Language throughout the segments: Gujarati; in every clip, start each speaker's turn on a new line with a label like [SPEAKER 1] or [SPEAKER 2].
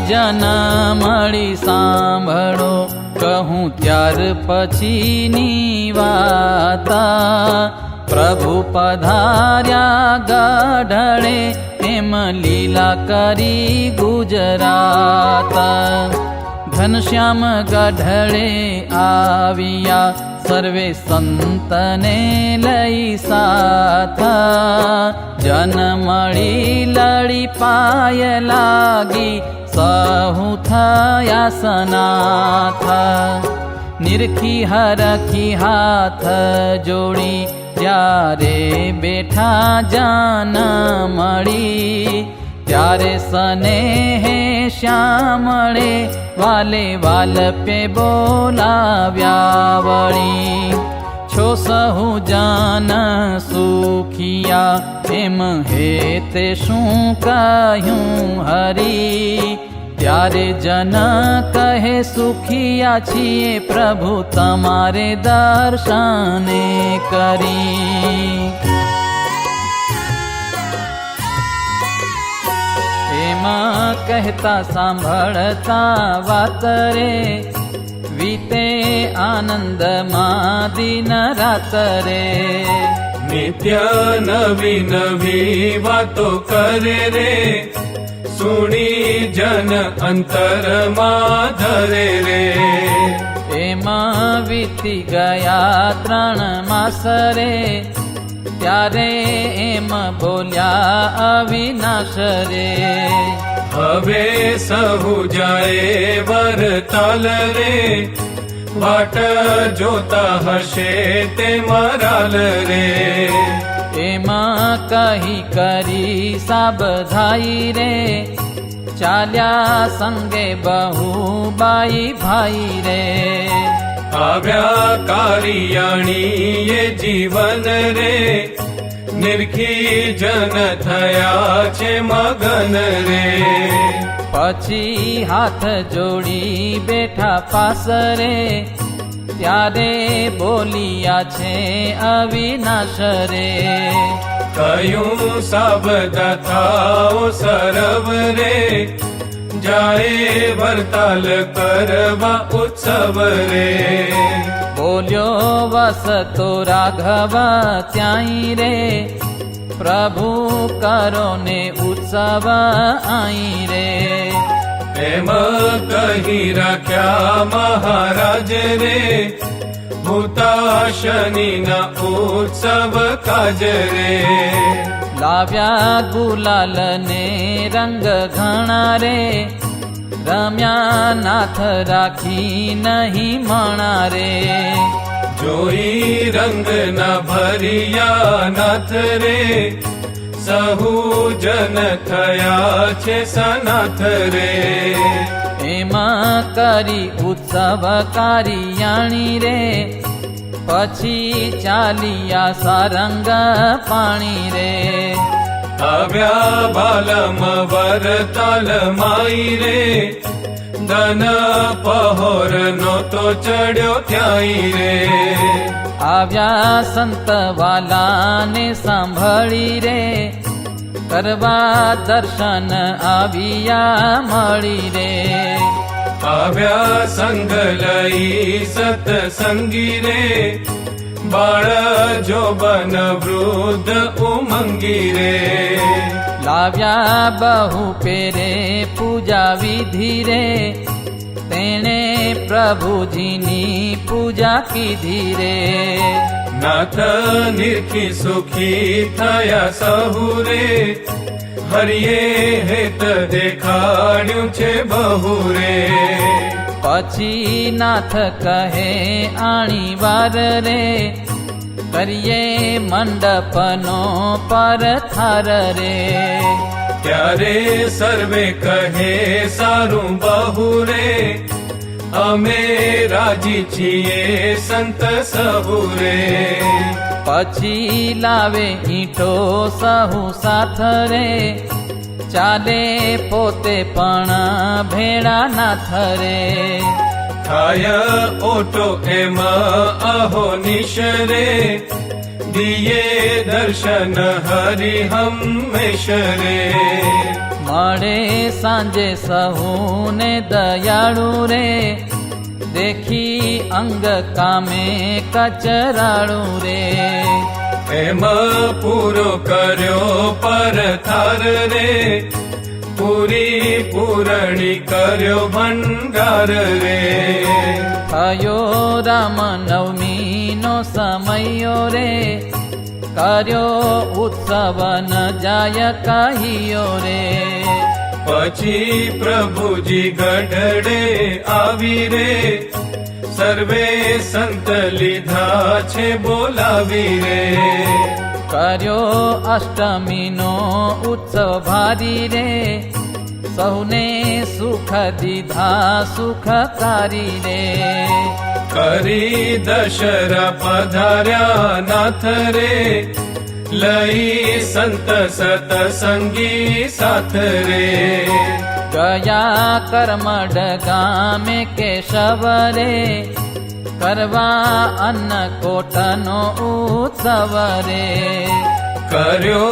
[SPEAKER 1] જન મળી સાંભળો, કહું ત્યાર પછીની વાતા. પ્રભુ પધાર્યા ગઢડે, એમ લીલા કરી ગુજરાત. ઘનશ્યામ ગઢડે આવ્યા, સર્વે સંતને લઈ સાથ. જન મળી લડી પાય લાગી, સહુ થયા સનાથ. નિરખી હરખી હાથ જોડી, જ્યારે બેઠા જાન મળી. ત્યારે સનેહે શ્યામળે, વાલે વાલપે બોલાવ્યા વળી. છો સહુ જાન સુખિયા, એમ હેતે શું કહ્યું હરી. ત્યારે જન કહે સુખિયા છીએ, પ્રભુ તમારે દર્શને કરી. એમાં કહેતા સાંભળતા વાત રે, વીતે આનંદમાં દિન રાત રે.
[SPEAKER 2] નિત્ય નવી નવી વાતો કરે રે, સુણી જન અંતરમાં ધરે રે.
[SPEAKER 1] એમાં વીતી ગયા 3 માસ રે, ત્યારે એમ બોલ્યા અવિનાશ રે.
[SPEAKER 2] હવે સહુ જાય વરતાલ રે, વાટ જોતા હશે તે મરાલ રે.
[SPEAKER 1] એમાં કહી કરી સાબધાઈ રે, ચાલ્યા સંગે બહુ બાઈ ભાઈ રે.
[SPEAKER 2] આવ્યા કારિયાણીએ જીવન રે, નિરખી જન થયા છે મગન રે.
[SPEAKER 1] પછી હાથ જોડી બેઠા પાસ રે, ત્યારે બોલિયા છે અવિનાશ રે.
[SPEAKER 2] કયું સાબદા થાઓ સરવ રે, જાય વરતાલ કરવા ઉત્સવ રે.
[SPEAKER 1] બોલ્યો વસતો રાઘવ ત્યાંય રે, પ્રભુ કરો ને ઉત્સવ આઈ રે.
[SPEAKER 2] એમ કહી રાખ્યા મહારાજ રે, ભૂતાશનીના ઉત્સવ કાજ રે.
[SPEAKER 1] લાવ્યા ગુલાલ ને રંગ ઘણા રે, રમ્યા નાથ રાખી નહીં મણા રે.
[SPEAKER 2] જોઈ રંગ ના ભરિયા નાથ રે, સહુ જન થયા છે સનાથ રે.
[SPEAKER 1] એમાં કરી ઉત્સવ કારિયાણી રે, પછી ચાલિયા સારંગ પાણી રે.
[SPEAKER 2] આવ્યા બાલમ વરતાલ માઈ રે, ધન પહોર નો તો ચડ્યો ત્યાંય રે.
[SPEAKER 1] આવ્યા સંત વાલાને સાંભળી રે, કરવા દર્શન આવ્યા મળી રે.
[SPEAKER 2] આવ્યા સંગ લઈ સતસંગી રે, બાળ જોબન વૃદ્ધ ઉમંગી રે. લાવ્યા
[SPEAKER 1] બહુ પેરે પૂજા વિધિ રે, તેણે પ્રભુજીની પૂજા કીધી રે.
[SPEAKER 2] નાથ નિરખી સુખી થયા સહુ રે, હરિયે હેત દેખાડ્યું છે બહુ રે.
[SPEAKER 1] પછી નાથ કહે આણી વાર રે, કરીએ મંડપનો પરથાર રે.
[SPEAKER 2] ત્યારે સર્વે કહે સારું બહુ રે, અમે રાજી છીએ સંત સહુ રે.
[SPEAKER 1] પછી લાવે ઈંટો સહુ સાથ રે, ચાલે પોતે પણ ભેળા નાથ રે.
[SPEAKER 2] થાય ઓટો એમ અહો નિશ રે, દિયે દર્શન હરિ હંમેશ રે.
[SPEAKER 1] મળે સાંજે સહુને દયાળુ રે, દેખી અંગ કામે કચરાળુ રે.
[SPEAKER 2] એમ પૂરો કર્યો પરથાર રે, પૂરી પૂરણી કર્યો ભંડાર રે.
[SPEAKER 1] થયો રામ નવમીનો સમયો રે, કર્યો ઉત્સવ ન જાય કહિયો રે.
[SPEAKER 2] પછી પ્રભુજી ગઢડે આવી રે, સર્વે સંત લીધા છે બોલાવી રે.
[SPEAKER 1] કર્યો અષ્ટમીનો ઉત્સવ ભારી રે, સૌને સુખ દીધા સુખકારી રે.
[SPEAKER 2] કરી દશરા પધાર્યા નાથ રે, લઈ સંત સતસંગી સાથ રે.
[SPEAKER 1] ગયા કર્મડ ગામે કેશવ રે, કરવા અન્નકોટનો ઉત્સવ રે.
[SPEAKER 2] કર્યો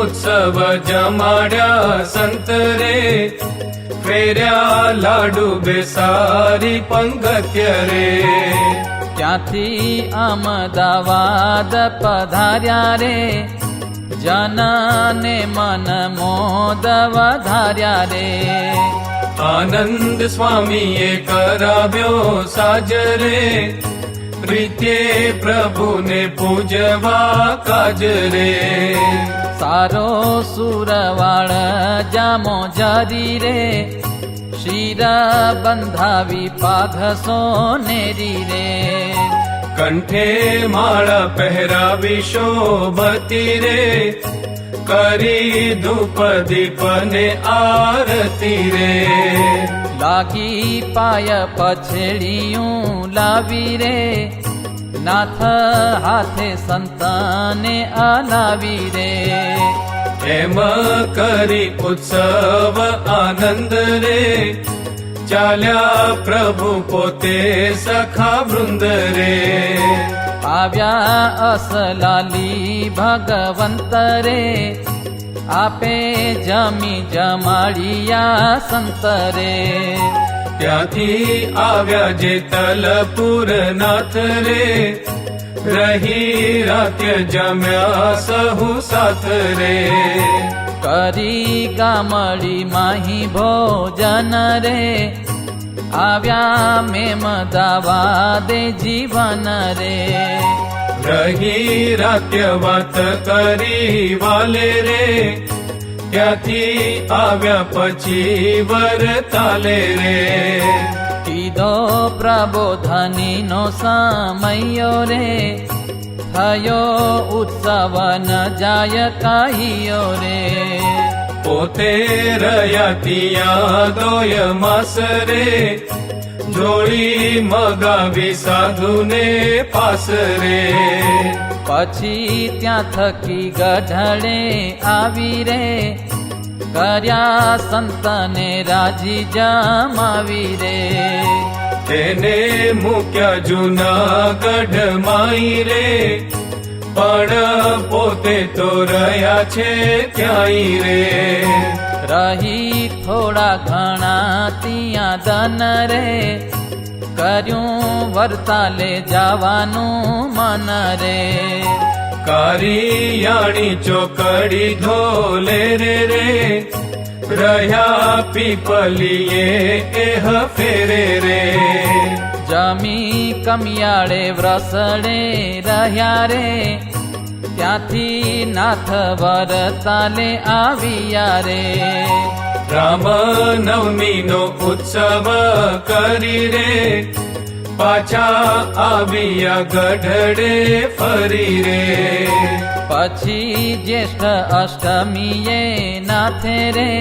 [SPEAKER 2] ઉત્સવ જમાડ્યા સંત રે, ફેર્યા લાડુ બેસારી પંગત્ય રે.
[SPEAKER 1] ત્યાંથી અમદાવાદ પધાર્યા રે, જનને મન મોદ વધાર્યા રે.
[SPEAKER 2] આનંદ સ્વામીએ કરાવ્યો સાજરે, પ્રીત્યે પ્રભુને પૂજવા કાજ રે.
[SPEAKER 1] સારો સુરવાળ જામો જરી રે, શિર બંધાવી પાઘ સોનેરી રે.
[SPEAKER 2] કંઠે માળા પહેરાવી શોભતી રે, કરી ધૂપ દીપને આરતી રે.
[SPEAKER 1] લાગી પાય પછેડિયું લાવી રે, નાથ હાથે સંતાને અલાવી રે.
[SPEAKER 2] એમ કરી ઉત્સવ આનંદ રે, ચાલ્યા પ્રભુ પોતે સખા વૃંદ રે.
[SPEAKER 1] આવ્યા અસલાલી ભગવંત રે, આપે જમી જમાડિયા સંત રે.
[SPEAKER 2] ત્યાંથી આવ્યા જેતલપુર નાથ રે, રહી રાત્ય જમ્યા સહુ સાથ રે.
[SPEAKER 1] કરી ગામડી માહી ભોજન રે, આવ્યા મેમદાવાદે જીવન રે.
[SPEAKER 2] રહી રાત્ય વાત કરી વાલે રે, ત્યાંથી આવ્યા પછી વરતાલે રે.
[SPEAKER 1] કીધો પ્રબોધનીનો સમયો રે, થયો ઉત્સવ ન જાય કહિયો રે.
[SPEAKER 2] પોતે રહ્યા ત્યાં દોય માસ રે, જોડી મગાવી સાધુને પાસ રે.
[SPEAKER 1] પછી ત્યાં થકી ગઢડે આવી રે, કર્યા સંતને રાજી જમાવી રે.
[SPEAKER 2] તેને મૂક્યા જૂનાગઢ માઈ રે, પણ પોતે તો રહ્યા છે ત્યાંય રે.
[SPEAKER 1] રહી થોડા ઘણા ત્યાં દન રે, કર્યું વરતાલે જવાનું મન રે.
[SPEAKER 2] કારિયાણી ચોકડી ધોલે રે, રહ્યા પીપલીએ એહ ફેરે રે.
[SPEAKER 1] જમી કમિયાળે વ્રસડે રહ્યા રે, ત્યાંથી નાથ વરતાલે આવ્યા રે.
[SPEAKER 2] રામ નવમીનો ઉત્સવ કરી રે, પાછા આવ્યા ગઢડે ફરી રે.
[SPEAKER 1] પછી જ્યેષ્ઠ અષ્ટમીએ નાથે રે,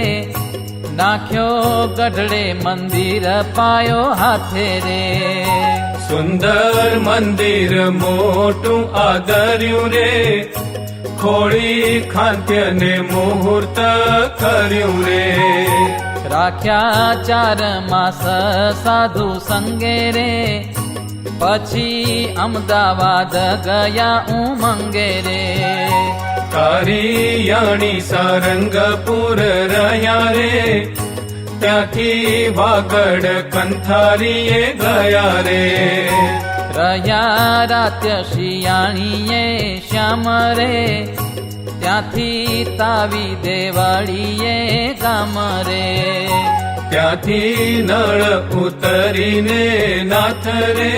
[SPEAKER 1] નાખ્યો ગઢડે મંદિર પાયો હાથે રે.
[SPEAKER 2] સુંદર મંદિર મોટું આદર્યું રે, ખોળી ખાંત્યને મુહૂર્ત કર્યું રે.
[SPEAKER 1] રાખ્યા 4 માસ સાધુ સંગે રે, પછી અમદાવાદ ગયા ઉમંગે રે.
[SPEAKER 2] કારિયાણી સારંગપુર રહ્યા રે, ત્યાંથી વાગડ કંથારીએ ગયા રે.
[SPEAKER 1] રહ્યા રાત્ય શિયાણીએ શ્યામ રે, ત્યાંથી તાવી દેવાળીએ ગામ રે.
[SPEAKER 2] ત્યાંથી નળ ઉતરીને નાથ રે,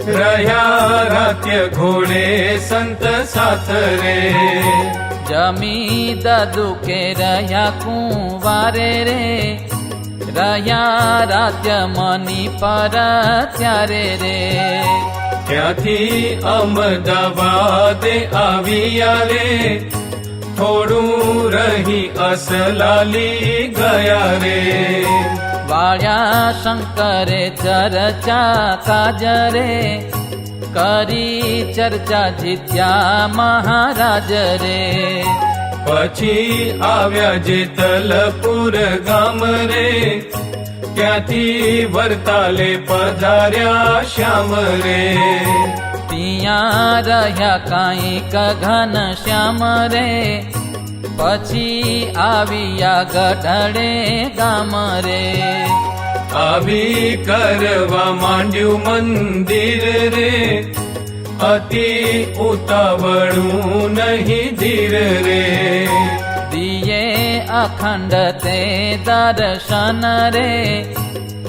[SPEAKER 2] રહ્યા રાત્ય ઘોડે સંત સાથ રે.
[SPEAKER 1] જમી દાદુ કે રહ્યા કુંવારે રે, રહ્યા રાત્ય મની પર ત્યારે રે.
[SPEAKER 2] ત્યાંથી અમદાવાદે આવ્યા રે, થોડું રહી અસલાલી ગયા રે.
[SPEAKER 1] વાળ્યા શંકરે ચર્ચા કાજરે, કરી ચર્ચા જીત્યા મહારાજ રે.
[SPEAKER 2] પછી આવ્યા જેતલપુર ગામ રે, ત્યાંથી વરતાલે પધાર્યા શ્યામ રે.
[SPEAKER 1] ત્યાં રહ્યા કાંઈક ઘન શ્યામ રે, પછી આવ્યા ગઢડે ગામ રે.
[SPEAKER 2] આવી કરવા માંડ્યું મંદિર રે, અતિ ઉતાવળું નહીં ધીર રે.
[SPEAKER 1] દિયે અખંડ તે દર્શન રે,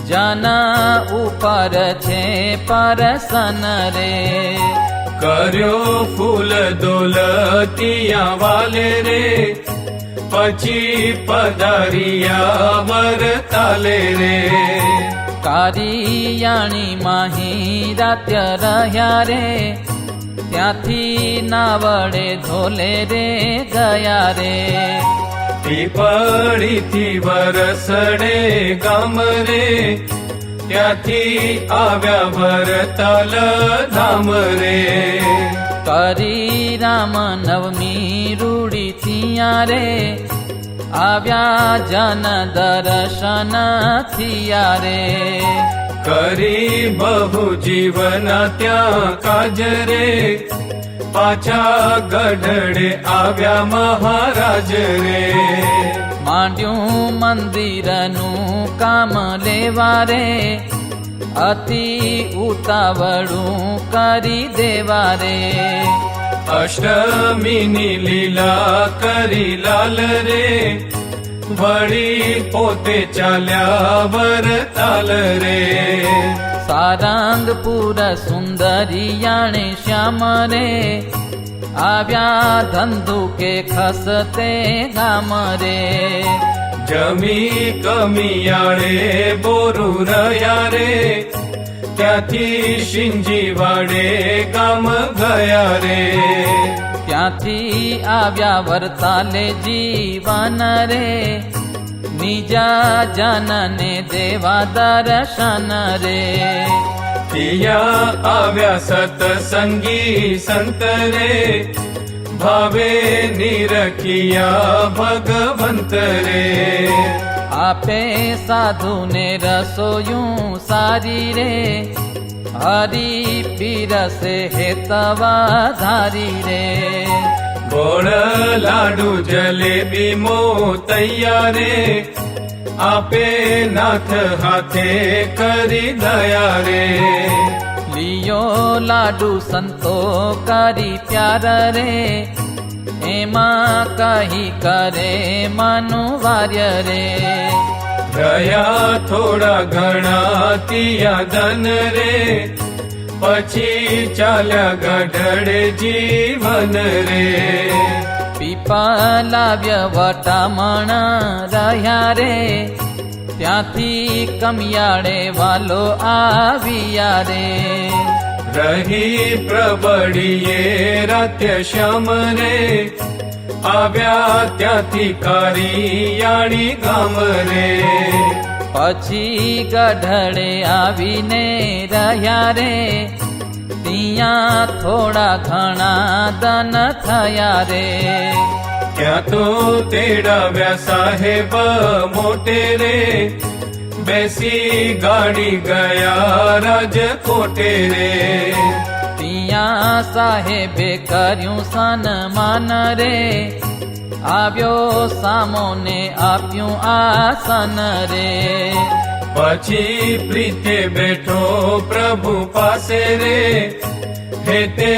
[SPEAKER 1] જના ઉપર છે પરસન રે.
[SPEAKER 2] કર્યો ફૂલ દોલતિયા વાલે રે, પછી પધારિયા વરતાલે રે.
[SPEAKER 1] કારિયાણી માહી રાત્ય રહ્યા રે, ત્યાંથી નાવડે ધોલે રે ગયા રે.
[SPEAKER 2] પીપળીથી વરસડે ગામ રે, ત્યાંથી આવ્યા વરતાલ ધામ રે.
[SPEAKER 1] કરી રામ નવમી રૂડી થિયા રે, આવ્યા જન દર્શન થિયા રે.
[SPEAKER 2] કરી બહુ જીવન ત્યાં કાજ રે, પાછા ગઢડે આવ્યા મહારાજ રે.
[SPEAKER 1] માંડ્યું મંદિરનું કામ લેવા રે, અતિ ઉતાવળું કરી દેવા રે.
[SPEAKER 2] અષ્ટમીની લીલા કરી લાલ રે, વળી પોતે ચાલ્યા વરતાલ રે.
[SPEAKER 1] સારંગપુર સુંદરિયાણે શ્યામ રે, આવ્યા ધંધુકે ખસતે ગામ રે.
[SPEAKER 2] જમી કમિયાળે બોરું રહ્યા રે, ત્યાંથી શિંજી વાડે ગામ ગયા રે.
[SPEAKER 1] ત્યાંથી આવ્યા વરતાલે જીવન રે, નીજા જનને દેવા દર્શન રે.
[SPEAKER 2] પિયા આવ્યા સતસંગી સંત રે, ભાવે નિરખિયા ભગવંત રે.
[SPEAKER 1] આપે સાધુને રસોયું સારી રે, હરી પીરસે હેતવા ધારી રે.
[SPEAKER 2] ગોળ લાડુ જલેબી મો તૈયારે, આપે નાથ હાથે કરી દયા રે.
[SPEAKER 1] લિયો લાડુ સંતો કરી પ્યાર રે, એમાં કહી કરે માનું વાર્ય રે.
[SPEAKER 2] ગયા થોડા ઘણા તિયા ધન રે, પછી ચાલ્યા ગઢડે જીવન રે.
[SPEAKER 1] પીપલાવ્ય વટામણ રહ્યા રે, ત્યાંથી કમિયાળે વાલો આવ્યા રે.
[SPEAKER 2] રહી પ્રબળીએ રાત્ય શ્યામ રે, આવ્યા ત્યાંથી કારિયાણી ગામ રે.
[SPEAKER 1] પછી ગઢડે આવીને રહ્યા રે, ત્યાં થોડા ઘણા દન થયા રે.
[SPEAKER 2] ત્યાં તો તેડાવ્યા સાહેબ મોટે રે, બેસી ગાડી ગયા રાજકોટે રે.
[SPEAKER 1] અહીંયા સાહેબે કર્યું સન્માન રે, આવ્યો સામોને આપ્યું આસન રે.
[SPEAKER 2] પછી પ્રીતે બેઠો પ્રભુ પાસે રે, હે તે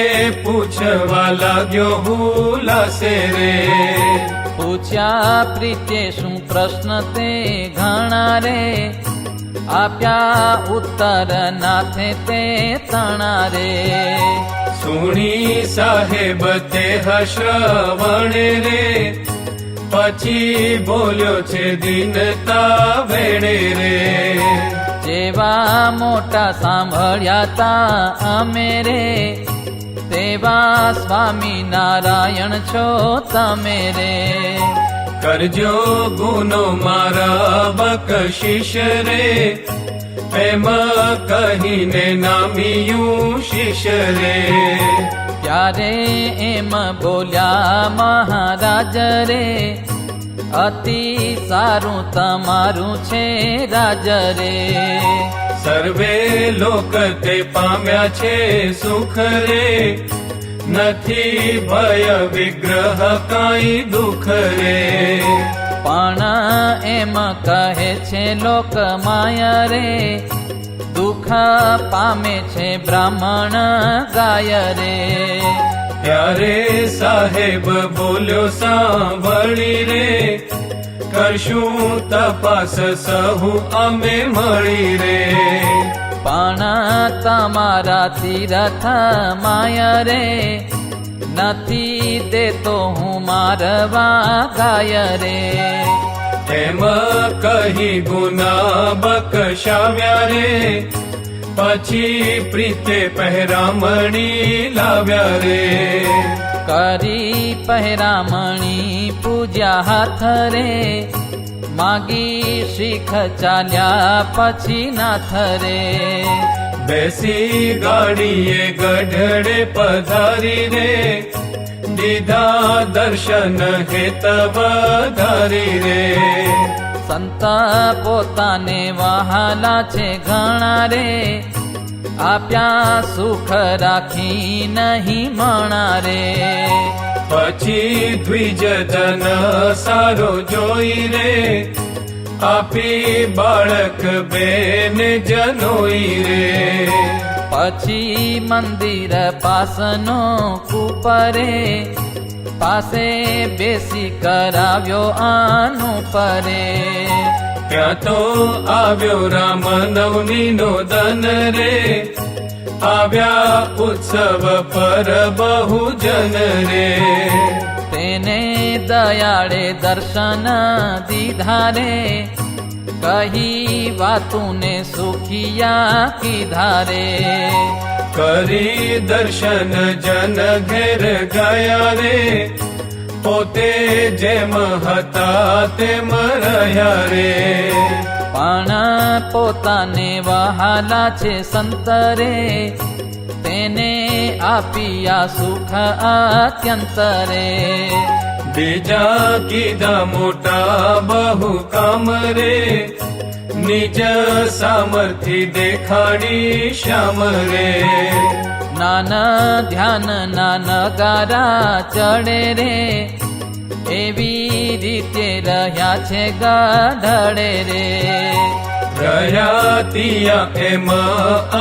[SPEAKER 2] પૂછવા લાગ્યો હુલાસે રે.
[SPEAKER 1] પૂછ્યા પ્રીતે શું પ્રશ્ન તે ઘણા રે, આપ્યા ઉત્તર નાથે તે તણા રે.
[SPEAKER 2] સુણી સાહેબ તે શ્રવણે રે, પછી બોલ્યો છે દીનતા વેણે રે.
[SPEAKER 1] જેવા મોટા સાંભળ્યા તા અમે રે, તેવા સ્વામી નારાયણ છો તમે રે.
[SPEAKER 2] કરજો ગુનો મારા બકશીશ રે, એમ કહીને નામિયું શીશ રે.
[SPEAKER 1] ત્યારે એમ બોલ્યા મહારાજ રે, અતિ સારું તમારું છે રાજ રે.
[SPEAKER 2] સર્વે લોક તે પામ્યા છે સુખ રે, નથી ભય વિગ્રહ કાંઈ દુઃખ રે.
[SPEAKER 1] પણ એમ કહે છે લોક માયા રે, દુઃખ પામે છે બ્રાહ્મણ ગાય રે.
[SPEAKER 2] ત્યારે સાહેબ બોલ્યો સાંભળી રે, કરશું તપાસ સહુ અમે મળી રે.
[SPEAKER 1] પણ તમારા તીરથ માયા રે, નથી દેતો હું મારવા ગાય રે.
[SPEAKER 2] એમ કહી ગુના બકશાવ્યા રે, પછી પ્રીતે પહેરામણી લાવ્યા રે.
[SPEAKER 1] કરી પહેરામણી પૂજ્યા હાથ રે, માગી શીખ ચાલ્યા પછી નાથ રે.
[SPEAKER 2] બેસી ગાડીએ ગઢડે પધારી રે, દીધા દર્શન હેત વધારી રે.
[SPEAKER 1] સંત પોતાને વહાલા છે ઘણા રે, આપ્યા સુખ રાખી નહીં મણા રે.
[SPEAKER 2] પછી દ્વિજ જન સારો જોઈ રે, આપી બાળક બેન જનોઈ રે.
[SPEAKER 1] પછી મંદિર પાસનો કુપરે, પાસે બેસી કરાવ્યો આનું પરે.
[SPEAKER 2] ત્યાં તો આવ્યો રામ નવમી નો દન રે, આવ્યા ઉત્સવ પર બહુ જન રે.
[SPEAKER 1] તેને દયાળે દર્શન દીધા રે, કહી વાતુને સુખિયા કીધા રે.
[SPEAKER 2] કરી દર્શન જન ઘેર ગયા રે, પોતે જેમ હતા તેમ રહ્યા રે.
[SPEAKER 1] પણ પોતાને વહાલા છે સંત રે, તેને આપિયા સુખ અત્યંત રે.
[SPEAKER 2] બીજા કીધા મોટા બહુ કામ રે, નિજ સામર્થ્ય દેખાડી શ્યામ રે.
[SPEAKER 1] નાન ધ્યાન નાન ગારા ચડે રે, એવી રીતે રહ્યા છે ગઢડે રે.
[SPEAKER 2] રહ્યા તિયા એમ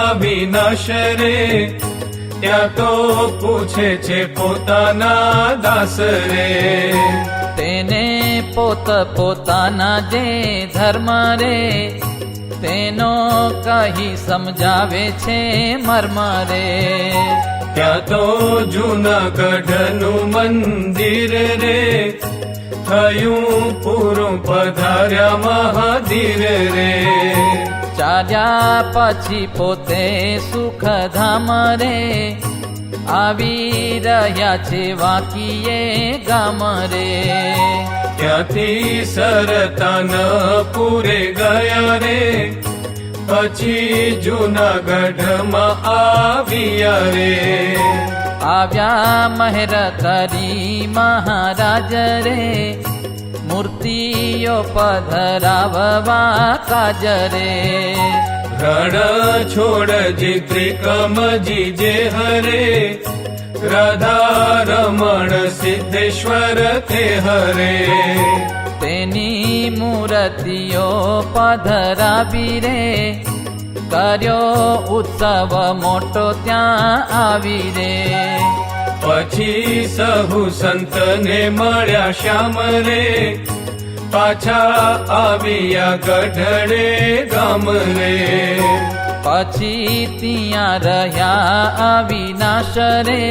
[SPEAKER 2] અવિનાશ રે, ત્યાં તો પૂછે છે પોતાના દાસ રે.
[SPEAKER 1] તેને પોત પોતાના જે ધર્મ રે, તેનો કહી સમજાવે છે મર્મ રે.
[SPEAKER 2] ત્યાં તો જૂનાગઢનું મંદિર રે, થયું પૂરું પધાર્યા મહાધીર રે.
[SPEAKER 1] ચાલ્યા પછી પોતે સુખધામ રે, આવી રહ્યા છે વાંકીએ ગામ રે.
[SPEAKER 2] ત્યાંથી સરતાનપુરે ગયા રે, પછી જૂનાગઢમાં આવ્યા રે.
[SPEAKER 1] આવ્યા મહેર કરી મહારાજ રે, મૂર્તિઓ પધરાવવા કાજ રે.
[SPEAKER 2] રણ છોડ ત્રિકમજી જે હરે રાધા રમણ સિદ્ધેશ્વર તે હરે
[SPEAKER 1] તેની મૂર્તિઓ પધરાવી રે કર્યો ઉત્સવ મોટો ત્યાં આવી રે
[SPEAKER 2] પછી સહુ સંતને મળ્યા શ્યામ રે પાછા આવ્યા ગઢડે ગામ રે
[SPEAKER 1] પછી ત્યાં રહ્યા અવિનાશ રે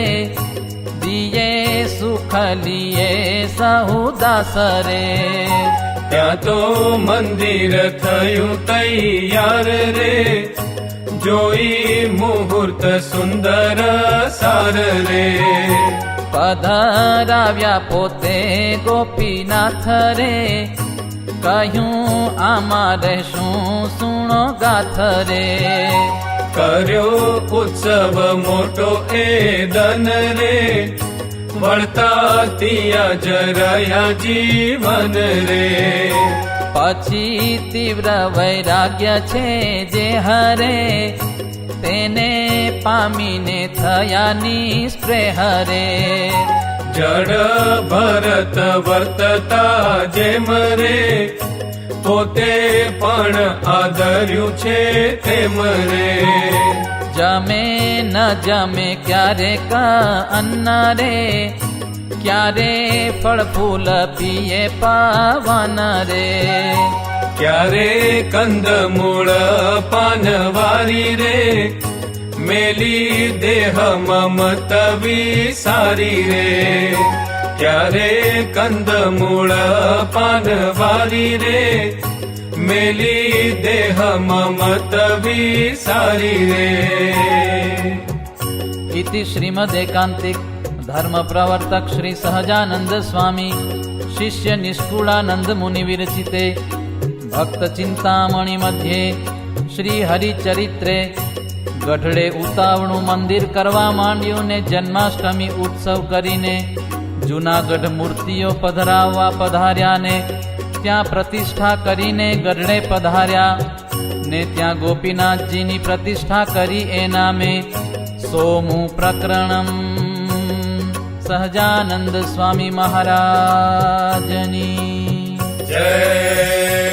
[SPEAKER 1] દિયે સુખ લીએ સહુદાસ રે
[SPEAKER 2] ત્યાં તો મંદિર થયું તૈયાર રે જોઈ મુહૂર્ત સુંદર સાર રે
[SPEAKER 1] પધરાવ્યા પોતે ગોપીનાથ રે કહ્યું અમારે શું સુણો ગાથ રે
[SPEAKER 2] કર્યો ઉત્સવ મોટો એ દન રે વળતા તિયા જરાયા જીવન રે
[SPEAKER 1] પછી તીવ્ર વૈરાગ્ય છે જે હરે તેને પામીને થયા નિસ્પ્રેહ રે
[SPEAKER 2] જડ ભરત વર્તતા જેમ રે પોતે પણ આદર્યું છે તેમ રે
[SPEAKER 1] જમે ન જમે ક્યારેક અન્ન રે ક્યારે ફળ ફૂલ પીએ પાવન રે
[SPEAKER 2] ક્યારે કંદ મૂળ પાનવારી રે મેલી દેહ મમત વિસારી રે ક્યારે કંદ મૂળ પાનવારી રે મેલી દેહ મમત વિસારી રે
[SPEAKER 1] इति श्रीमद् एकांतिक धर्म प्रवर्तक श्री सहजानंद स्वामी शिष्य निष्कुलानंद मुनि विरचिते भक्त चिंतामणि मध्ये श्री हरिचरित्रे गढ़डे उतावणु मंदिर करवा मांड्યું ने जन्माष्टमी उत्सव करीने जूनागढ़ मूर्तिओ पधराववा पधार्या ने त्यां प्रतिष्ठा करीने गढ़डे पधार्या ने त्यां गोपीनाथजीनी प्रतिष्ठा करी ए नामे सोमु प्रकरणम सहजानंद स्वामी महाराजनी
[SPEAKER 2] जय